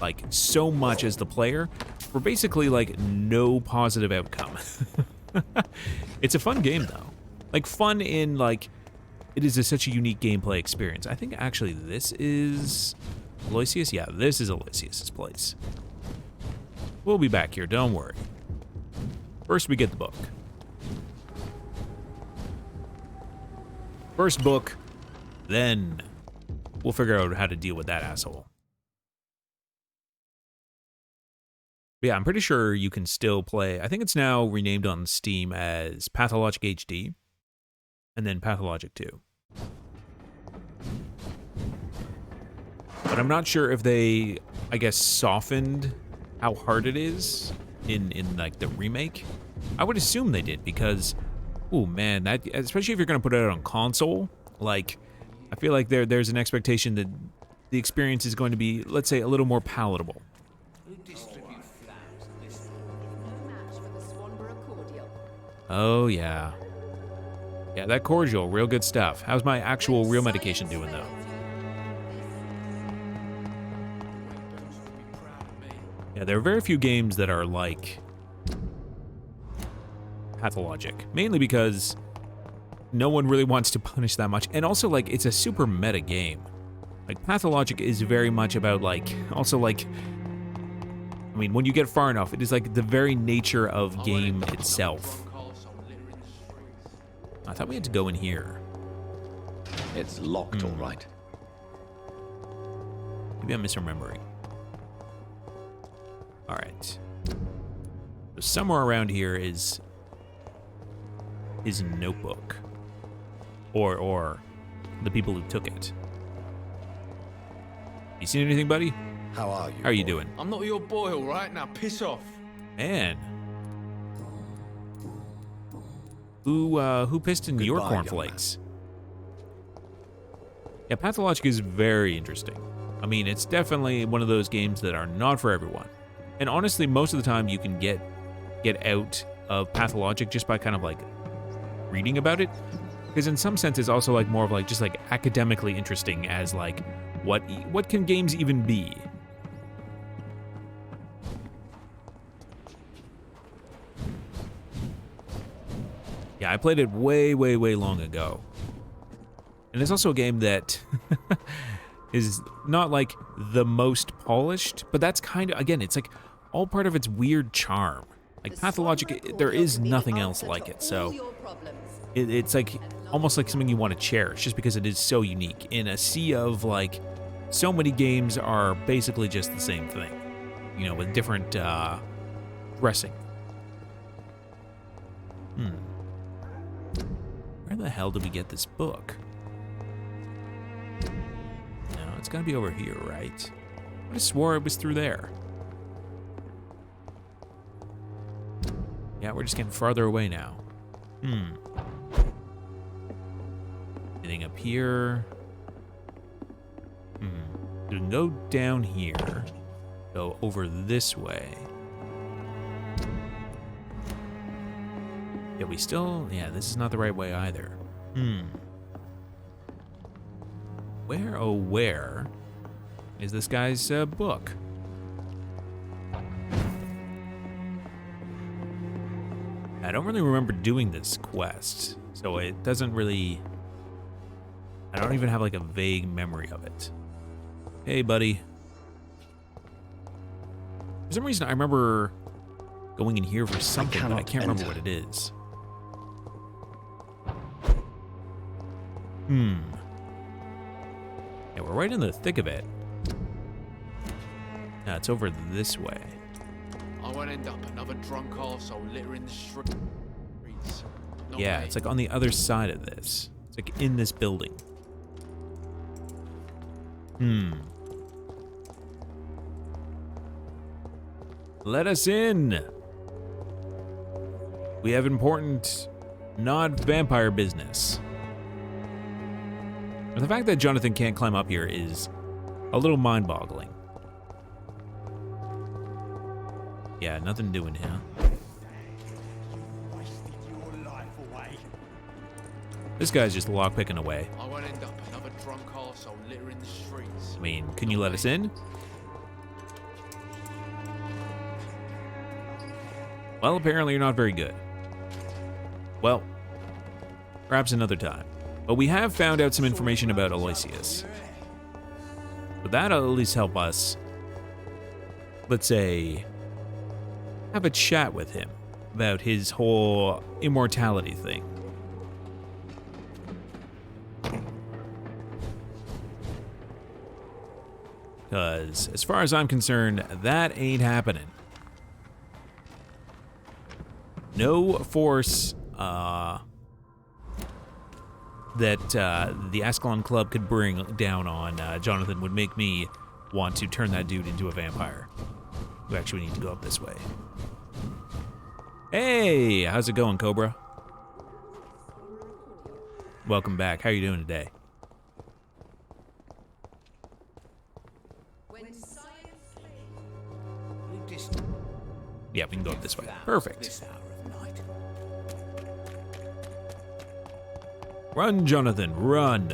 like, so much as the player for basically, like, no positive outcome. It's a fun game, though. Like, fun in, like, it is such a unique gameplay experience. I think, actually, this is Aloysius? Yeah, this is Aloysius' place. We'll be back here, don't worry. First, we get the book. First book, then we'll figure out how to deal with that asshole. But yeah, I'm pretty sure you can still play. I think it's now renamed on Steam as Pathologic HD, and then Pathologic 2. But I'm not sure if they, I guess, softened how hard it is in like the remake. I would assume they did because, oh man, that, especially if you're gonna put it out on console, like I feel like there's an expectation that the experience is going to be, let's say, a little more palatable. Oh yeah. Yeah, that cordial, real good stuff. How's my actual real medication doing though? Yeah, there are very few games that are like Pathologic, mainly because no one really wants to punish that much, and also like it's a super meta game. Like Pathologic is very much about like, also like, I mean, when you get far enough, it is like the very nature of game itself. I thought we had to go in here. It's locked, all right. Maybe I'm misremembering. All right. So somewhere around here is his notebook, or the people who took it. You seen anything, buddy? How are you? How are you doing? I'm not your boy, all right? Now piss off. Man. Who pissed in your Goodbye, cornflakes? Yeah, Pathologic is very interesting. I mean, it's definitely one of those games that are not for everyone. And honestly, most of the time you can get out of Pathologic just by kind of like reading about it. Because in some sense it's also like more of like just like academically interesting as like what can games even be? Yeah, I played it way, way, way long ago. And it's also a game that is not like the most polished, but that's kind of, again, it's like all part of its weird charm. Like Pathologic, there is nothing else like it, so it's like almost like something you want to cherish just because it is so unique in a sea of like so many games are basically just the same thing, you know, with different dressing. Where the hell did we get this book? No, it's gotta be over here, right? I just swore it was through there. Yeah, we're just getting farther away now. Anything up here? We can go down here. Go over this way. Yeah, we still... Yeah, this is not the right way either. Where, oh where, is this guy's book? I don't really remember doing this quest, so it doesn't really... I don't even have like a vague memory of it. Hey, buddy. For some reason, I remember going in here for something, but I can't remember what it is. Yeah, we're right in the thick of it. No, it's over this way. I won't end up another drunk arsehole littering the streets. Yeah, it's like on the other side of this. It's like in this building. Let us in. We have important, not vampire business. And the fact that Jonathan can't climb up here is a little mind-boggling. Yeah, nothing doing here. This guy's just lockpicking away. I won't end up another drunk arsehole littering the streets. I mean, can you let us in? Well, apparently you're not very good. Well, perhaps another time. But we have found out some information about Aloysius. But that'll at least help us, let's say, have a chat with him about his whole immortality thing. Because, as far as I'm concerned, that ain't happening. No force that the Ascalon Club could bring down on Jonathan would make me want to turn that dude into a vampire. We actually need to go up this way. Hey, how's it going, Cobra? Welcome back. How are you doing today? Yeah, we can go up this way. Perfect. Run, Jonathan, run.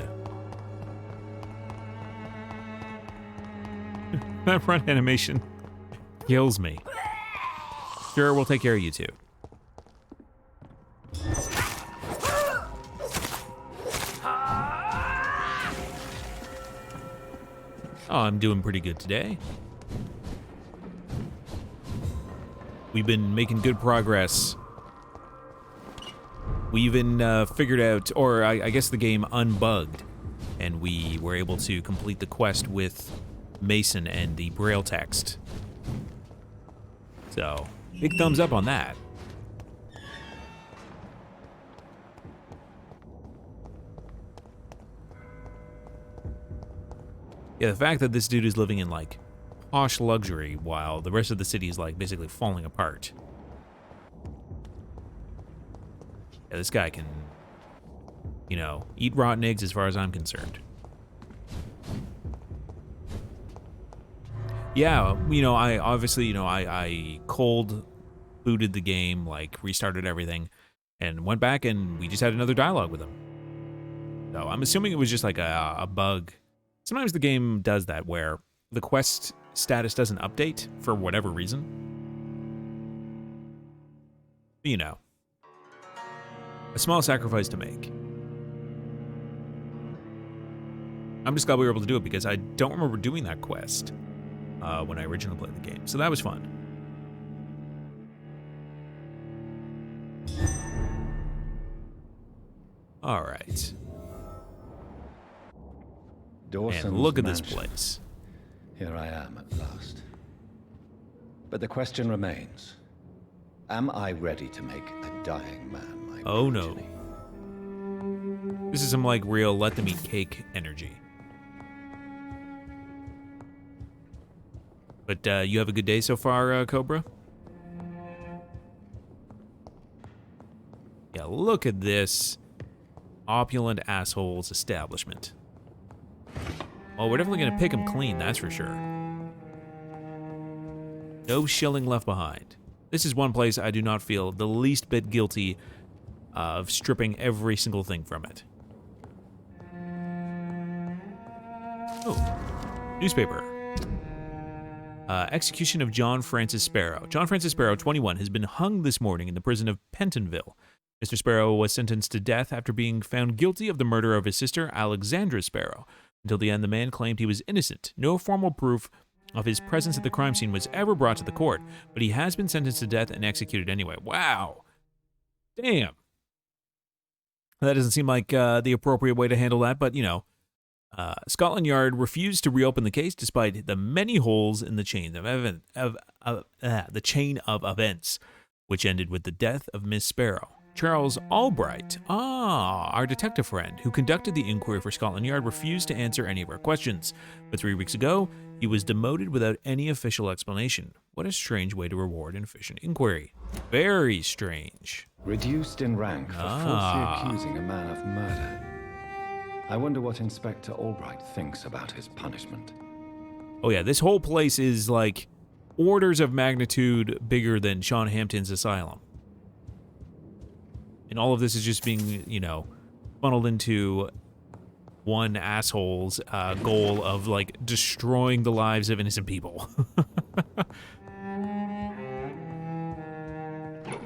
That run animation kills me. Sure, we'll take care of you two. Oh, I'm doing pretty good today. We've been making good progress. We even figured out, or I guess the game unbugged, and we were able to complete the quest with Mason and the Braille text. So, big thumbs up on that. Yeah, the fact that this dude is living in, like, posh luxury while the rest of the city is, like, basically falling apart. Yeah, this guy can, you know, eat rotten eggs as far as I'm concerned. Yeah, you know, I obviously, you know, I cold booted the game, like restarted everything, and went back and we just had another dialogue with him. So I'm assuming it was just like a bug. Sometimes the game does that where the quest status doesn't update for whatever reason. But, you know. A small sacrifice to make. I'm just glad we were able to do it because I don't remember doing that quest when I originally played the game. So that was fun. All right. Dawson's and look at this mansion. place. Here I am at last. But the question remains. Am I ready to make a dying man? Oh no. This is some like real let them eat cake energy. But you have a good day so far, Cobra? Yeah, look at this opulent asshole's establishment. Oh, we're definitely gonna pick him clean, that's for sure. No shilling left behind. This is one place I do not feel the least bit guilty of stripping every single thing from it. Oh, newspaper. Execution of John Francis Sparrow. John Francis Sparrow, 21, has been hung this morning in the prison of Pentonville. Mr. Sparrow was sentenced to death after being found guilty of the murder of his sister, Alexandra Sparrow. Until the end, the man claimed he was innocent. No formal proof of his presence at the crime scene was ever brought to the court, but he has been sentenced to death and executed anyway. Wow. Damn. That doesn't seem like the appropriate way to handle that, but, you know, Scotland Yard refused to reopen the case despite the many holes in the chain of events, which ended with the death of Miss Sparrow. Charles Albright, our detective friend who conducted the inquiry for Scotland Yard, refused to answer any of our questions. But 3 weeks ago, he was demoted without any official explanation. What a strange way to reward an efficient inquiry. Very strange. Reduced in rank for falsely accusing a man of murder. I wonder what Inspector Albright thinks about his punishment. Oh yeah, this whole place is like orders of magnitude bigger than Sean Hampton's asylum. And all of this is just being, you know, funneled into one asshole's goal of, like, destroying the lives of innocent people.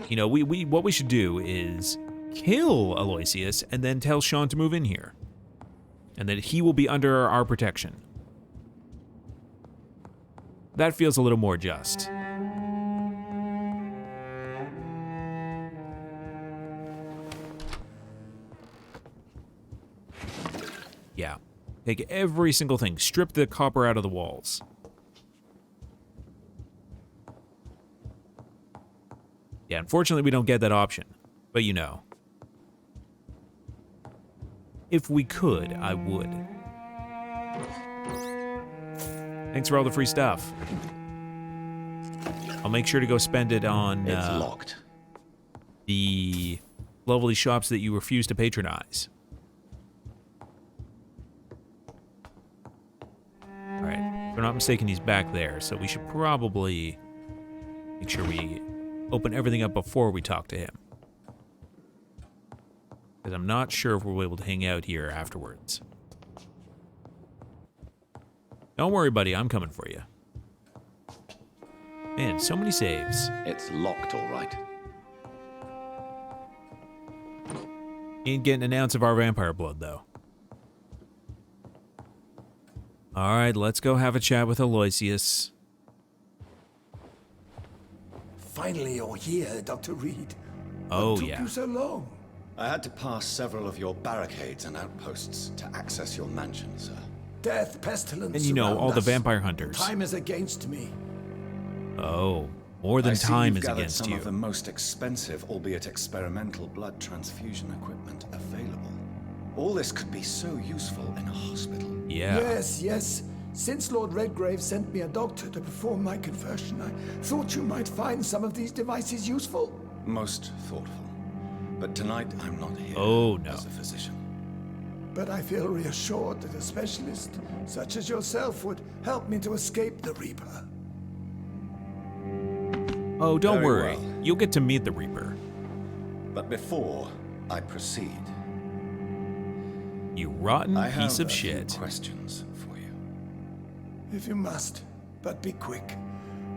You know, what we should do is kill Aloysius and then tell Sean to move in here. And that he will be under our protection. That feels a little more just. Yeah. Take every single thing. Strip the copper out of the walls. Yeah, unfortunately we don't get that option. But you know. If we could, I would. Thanks for all the free stuff. I'll make sure to go spend it on It's locked. The lovely shops that you refuse to patronize. Alright, if I'm not mistaken, he's back there, so we should probably make sure we open everything up before we talk to him. Because I'm not sure if we'll be able to hang out here afterwards. Don't worry, buddy, I'm coming for you. Man, so many saves. It's locked, all right. Ain't getting an ounce of our vampire blood, though. Alright, let's go have a chat with Aloysius. Finally, you're here, Dr. Reed. Oh, what took yeah. you so long? I had to pass several of your barricades and outposts to access your mansion, sir. Death, pestilence, And you know, surround all the us. vampire hunters. Time is against me. Oh, more than I see time you've is gathered against some you. of the most expensive, albeit experimental, blood transfusion equipment available. All this could be so useful in a hospital. Yeah. Yes. Since Lord Redgrave sent me a doctor to perform my conversion, I thought you might find some of these devices useful. Most thoughtful. But tonight, I'm not here as a physician. But I feel reassured that a specialist such as yourself would help me to escape the Reaper. Oh, don't Very worry. well. You'll get to meet the Reaper. But before I proceed, You rotten I have piece of a few shit. questions for you. If you must, but be quick,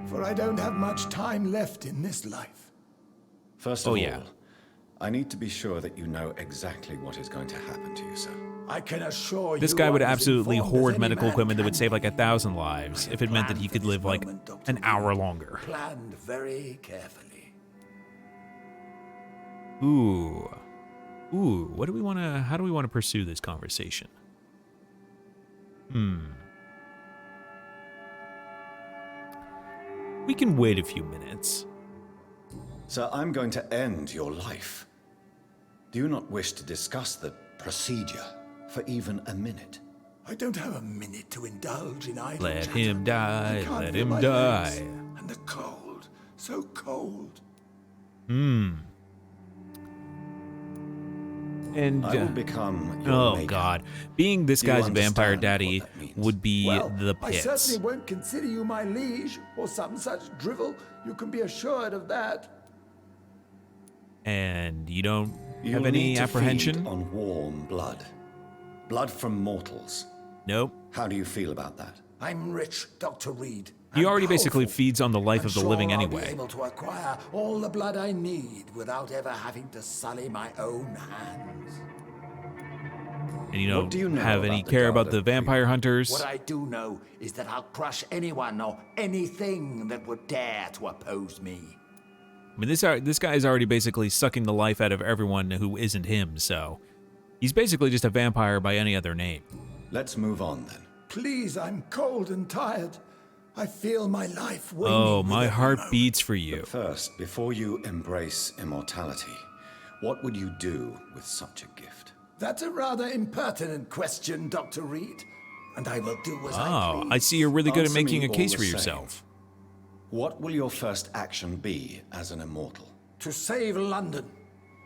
for I don't have much time left in this life. First of all, yeah. I need to be sure that you know exactly what is going to happen to you, sir. I can assure you. This guy would I'm as absolutely informed as hoard any medical man equipment that would can save like be. 1,000 lives if it meant that he could live like an hour longer. Planned very carefully. Ooh. What do we want to, how do we want to pursue this conversation? We can wait a few minutes. Sir, I'm going to end your life. Do you not wish to discuss the procedure for even a minute? I don't have a minute to indulge in idle Let chatter. him die, I can't let feel him my die. legs. And the cold, so cold. And I will become your oh maker. god, being this Do you guy's vampire understand daddy what that means? would be Well, the I pits. certainly won't consider you my liege or some such drivel. You can be assured of that. And you don't You'll have any need to apprehension? feed on warm blood. Blood from mortals. Nope. How do you feel about that? I'm rich, Dr. Reed. He I'm already basically powerful. feeds on the life I'm of the sure living I'll anyway. be able to acquire all the blood I need without ever having to sully my own hands. And you What do you don't know have any about the care about Guard the of vampire hunters. What I do know is that I'll crush anyone or anything that would dare to oppose me. I mean, this guy is already basically sucking the life out of everyone who isn't him, so he's basically just a vampire by any other name. Let's move on then. Please, I'm cold and tired. I feel my life waning. Oh, with my every heart moment. beats for you. First, before you embrace immortality, what would you do with such a gift? That's a rather impertinent question, Dr. Reed. And I will do as I Oh, please. I see you're really good at Answer me making a all case the for same. yourself. What will your first action be as an immortal? To save London,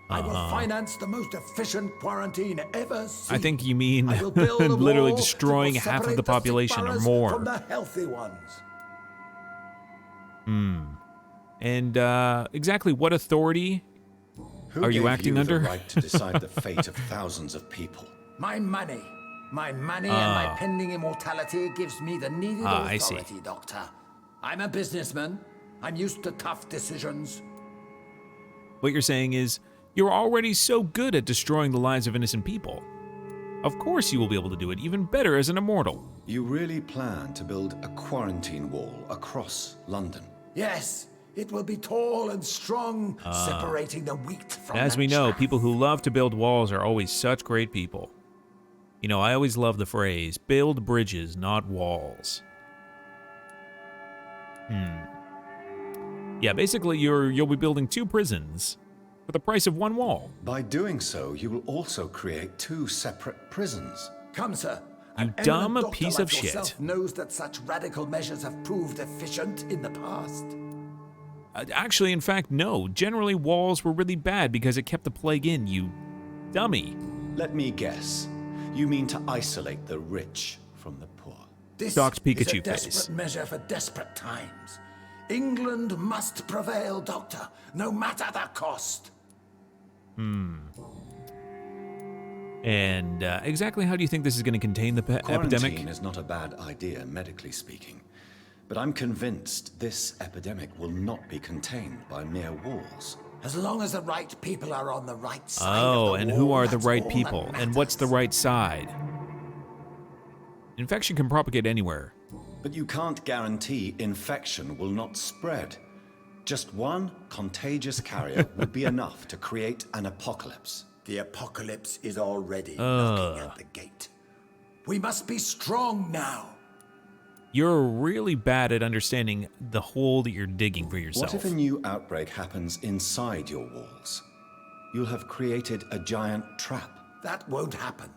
I will finance the most efficient quarantine ever seen. I think you mean I will build a literally wall destroying that will half of the separate sick population or boroughs more. from the healthy ones. And exactly what authority Who are you gave acting the under? right to decide the fate of thousands of people? My money and my pending immortality gives me the needed I see. authority, Doctor. I'm a businessman. I'm used to tough decisions. what you're saying is, you're already so good at destroying the lives of innocent people. Of course you will be able to do it even better as an immortal. You really plan to build a quarantine wall across London? Yes, it will be tall and strong, separating the wheat from As the we know, chaff. people who love to build walls are always such great people. You know, I always love the phrase, build bridges, not walls. Yeah, basically you'll be building 2 prisons for the price of 1 wall. By doing so, you will also create 2 separate prisons. Come, sir. You An dumb eminent piece doctor of like shit. yourself knows that such radical measures have proved efficient in the past. Actually, in fact, no. Generally, walls were really bad because it kept the plague in, you dummy. Let me guess. You mean to isolate the rich from the poor? This Doc's is a Pikachu desperate face. measure for desperate times. England must prevail, Doctor, no matter the cost. And exactly how do you think this is going to contain the epidemic? Quarantine is not a bad idea, medically speaking. But I'm convinced this epidemic will not be contained by mere walls. As long as the right people are on the right side Oh, of the and wall, who are the that's right all that people? And what's the matters. right side? Infection can propagate anywhere. But you can't guarantee infection will not spread. Just one contagious carrier would be enough to create an apocalypse. The apocalypse is already knocking at the gate. We must be strong now. You're really bad at understanding the hole that you're digging for yourself. What if a new outbreak happens inside your walls? You'll have created a giant trap. That won't happen.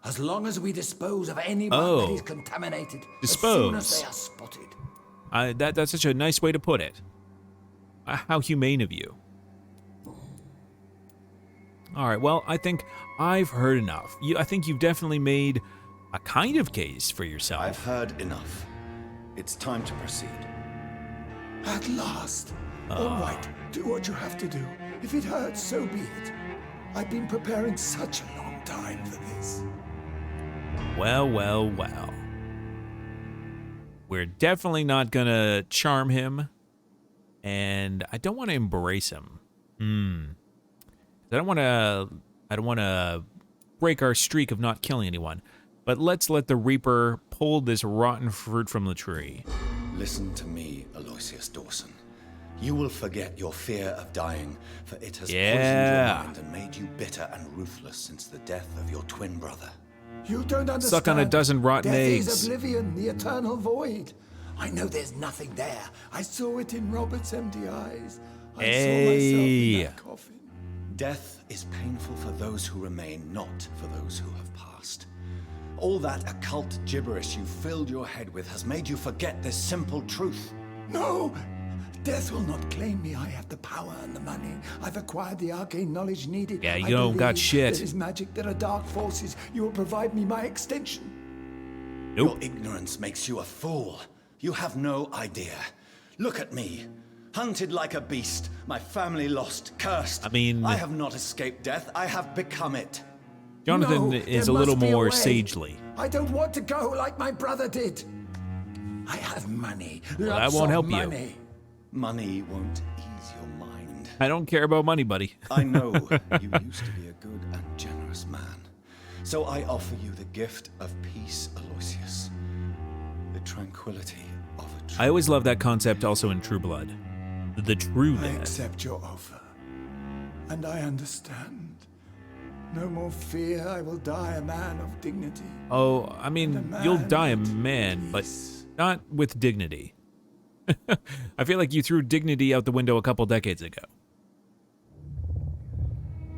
As long as we dispose of anyone that is contaminated, as soon as they are spotted. That's such a nice way to put it. How humane of you. All right, well, I think I've heard enough. I think you've definitely made a kind of case for yourself. I've heard enough. It's time to proceed. At last. All right, do what you have to do. If it hurts, so be it. I've been preparing such a long time for this. Well, well, well. We're definitely not gonna charm him, and I don't want to embrace him. I don't want to break our streak of not killing anyone. But let's let the Reaper pull this rotten fruit from the tree. Listen to me, Aloysius Dawson. You will forget your fear of dying, for it has poisoned your mind and made you bitter and ruthless since the death of your twin brother. You don't understand. Suck on a dozen rotten Death eggs. is oblivion, the eternal void. I know there's nothing there. I saw it in Robert's empty eyes. I saw myself in that coffin. Death is painful for those who remain, not for those who have passed. All that occult gibberish you filled your head with has made you forget this simple truth. No! Death will not claim me. I have the power and the money. I've acquired the arcane knowledge needed. Yeah, you I don't got believe shit. There is magic, there are dark forces. You will provide me my extension. Nope. Your ignorance makes you a fool. You have no idea. Look at me. Hunted like a beast, my family lost, cursed. I mean, I have not escaped death, I have become it. Jonathan No, is there a little must be more way. sagely. I don't want to go like my brother did. I have money. Well, that lots won't of help money. you. Money won't ease your mind. I don't care about money, buddy. I know you used to be a good and generous man. So I offer you the gift of peace, Aloysius. The tranquility of a true... I always love that concept also in True Blood. The true I death. accept your offer. And I understand. No more fear. I will die a man of dignity. Oh, I mean, And a you'll man die a at man, but peace. not with dignity. I feel like you threw dignity out the window a couple decades ago.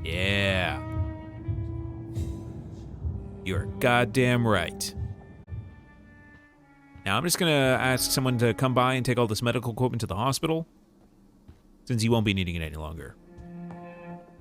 Yeah. You're goddamn right. Now, I'm just going to ask someone to come by and take all this medical equipment to the hospital, since he won't be needing it any longer.